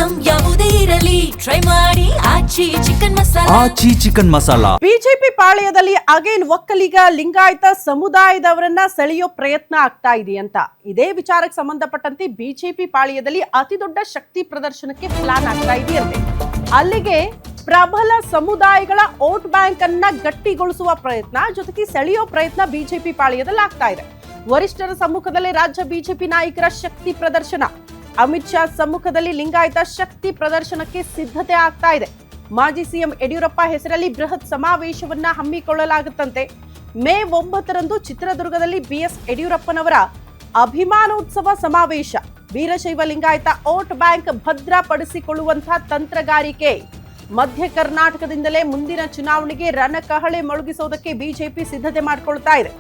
Item ಯಾವುದೇ ಇರಲಿ try ಮಾಡಿ Aachi chicken masala. Aachi chicken masala. BJP ಪಾಳ್ಯದಲ್ಲಿ ಅಗೇನ್ ಒಕ್ಕಲಿಗ ಲಿಂಗಾಯತ ಸಮುದಾಯದವರನ್ನ ಸೆಳೆಯೋ ಪ್ರಯತ್ನ ಆಗ್ತಾ ಇದೆ ಅಂತ ಇದೇ ವಿಚಾರಕ್ಕೆ ಸಂಬಂಧಪಟ್ಟಂತೆ ಬಿಜೆಪಿ ಪಾಳ್ಯದಲ್ಲಿ ಅತಿ ದೊಡ್ಡ ಶಕ್ತಿ ಪ್ರದರ್ಶನಕ್ಕೆ ಪ್ಲಾನ್ ಆಗ್ತಾ ಇದೆಯಂತೆ. ಅಲ್ಲಿಗೆ ಪ್ರಬಲ ಸಮುದಾಯಗಳ ವೋಟ್ ಬ್ಯಾಂಕ್ ಅನ್ನ ಗಟ್ಟಿಗೊಳಿಸುವ ಪ್ರಯತ್ನ ಜೊತೆಗೆ ಸೆಳೆಯೋ ಪ್ರಯತ್ನ ಬಿಜೆಪಿ ಪಾಳ್ಯದಲ್ಲಿ ಆಗ್ತಾ ಇದೆ. ವರಿಷ್ಠರ ಸಮ್ಮುಖದಲ್ಲಿ ರಾಜ್ಯ ಬಿಜೆಪಿ ನಾಯಕರ ಶಕ್ತಿ ಪ್ರದರ್ಶನ. ಅಮಿತ್ ಶಾ ಸಮ್ಮುಖದಲ್ಲಿ ಲಿಂಗಾಯತ ಶಕ್ತಿ ಪ್ರದರ್ಶನಕ್ಕೆ ಸಿದ್ಧತೆ ಆಗ್ತಾ ಇದೆ. ಮಾಜಿ ಸಿಎಂ ಯಡಿಯೂರಪ್ಪ ಹೆಸರಲ್ಲಿ ಬೃಹತ್ ಸಮಾವೇಶವನ್ನ ಹಮ್ಮಿಕೊಳ್ಳಲಾಗುತ್ತಂತೆ. ಮೇ 9ರಂದು ಚಿತ್ರದುರ್ಗದಲ್ಲಿ ಬಿಎಸ್ ಯಡಿಯೂರಪ್ಪನವರ ಅಭಿಮಾನೋತ್ಸವ ಸಮಾವೇಶ. ವೀರಶೈವ ಲಿಂಗಾಯತ ವೋಟ್ ಬ್ಯಾಂಕ್ ಭದ್ರಪಡಿಸಿಕೊಳ್ಳುವಂತಹ ತಂತ್ರಗಾರಿಕೆ. ಮಧ್ಯ ಕರ್ನಾಟಕದಿಂದಲೇ ಮುಂದಿನ ಚುನಾವಣೆಗೆ ರಣಕಹಳೆ ಮೊಳಗಿಸೋದಕ್ಕೆ ಬಿಜೆಪಿ ಸಿದ್ಧತೆ ಮಾಡಿಕೊಳ್ತಾ ಇದೆ.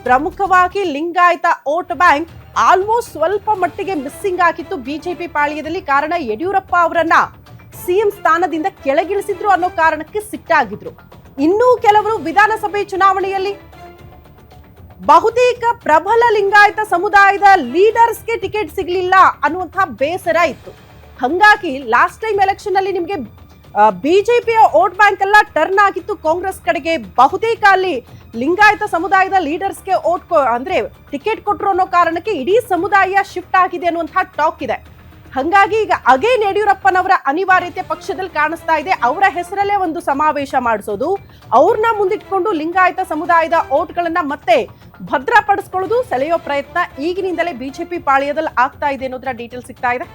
ಪ್ರಮುಖವಾಗಿ ಲಿಂಗಾಯತ ವೋಟ್ ಬ್ಯಾಂಕ್ ಆಲ್ಮೋಸ್ಟ್ ಸ್ವಲ್ಪ ಮಟ್ಟಿಗೆ ಮಿಸ್ಸಿಂಗ್ ಆಗಿತ್ತು ಬಿಜೆಪಿ ಪಾಳ್ಯದಲ್ಲಿ. ಕಾರಣ ಯಡಿಯೂರಪ್ಪ ಅವರನ್ನ ಸಿಎಂ ಸ್ಥಾನದಿಂದ ಕೆಳಗಿಳಿಸಿದ್ರು ಅನ್ನೋ ಕಾರಣಕ್ಕೆ ಸಿಟ್ಟಾಗಿದ್ರು. ಇನ್ನೂ ಕೆಲವರು ವಿಧಾನಸಭೆ ಚುನಾವಣೆಯಲ್ಲಿ ಬಹುತೇಕ ಪ್ರಬಲ ಲಿಂಗಾಯತ ಸಮುದಾಯದ ಲೀಡರ್ಸ್ಗೆ ಟಿಕೆಟ್ ಸಿಗಲಿಲ್ಲ ಅನ್ನುವಂತಹ ಬೇಸರ ಇತ್ತು. ಹಂಗಾಗಿ ಲಾಸ್ಟ್ ಟೈಮ್ ಎಲೆಕ್ಷನ್ ಅಲ್ಲಿ ನಿಮಗೆ ಬಿಜೆಪಿಯ ವೋಟ್ ಬ್ಯಾಂಕ್ ಎಲ್ಲ ಟರ್ನ್ ಆಗಿತ್ತು ಕಾಂಗ್ರೆಸ್ ಕಡೆಗೆ. ಬಹುತೇಕ ಅಲ್ಲಿ ಲಿಂಗಾಯತ ಸಮುದಾಯದ ಲೀಡರ್ಸ್ಗೆ ಅಂದ್ರೆ ಟಿಕೆಟ್ ಕೊಟ್ಟರು ಅನ್ನೋ ಕಾರಣಕ್ಕೆ ಇಡೀ ಸಮುದಾಯ ಶಿಫ್ಟ್ ಆಗಿದೆ ಅನ್ನುವಂತಹ ಟಾಕ್ ಇದೆ. ಹಂಗಾಗಿ ಈಗ ಅಗೇನ್ ಯಡಿಯೂರಪ್ಪನವರ ಅನಿವಾರ್ಯತೆ ಪಕ್ಷದಲ್ಲಿ ಕಾಣಿಸ್ತಾ ಇದೆ. ಅವರ ಹೆಸರಲ್ಲೇ ಒಂದು ಸಮಾವೇಶ ಮಾಡಿಸೋದು, ಅವ್ರನ್ನ ಮುಂದಿಟ್ಕೊಂಡು ಲಿಂಗಾಯತ ಸಮುದಾಯದ ವೋಟ್ಗಳನ್ನ ಮತ್ತೆ ಭದ್ರಪಡಿಸ್ಕೊಳ್ಳೋದು, ಸೆಳೆಯೋ ಪ್ರಯತ್ನ ಈಗಿನಿಂದಲೇ ಬಿಜೆಪಿ ಪಾಳ್ಯದಲ್ಲಿ ಆಗ್ತಾ ಇದೆ ಅನ್ನೋದ್ರ ಡೀಟೇಲ್ ಸಿಗ್ತಾ ಇದೆ.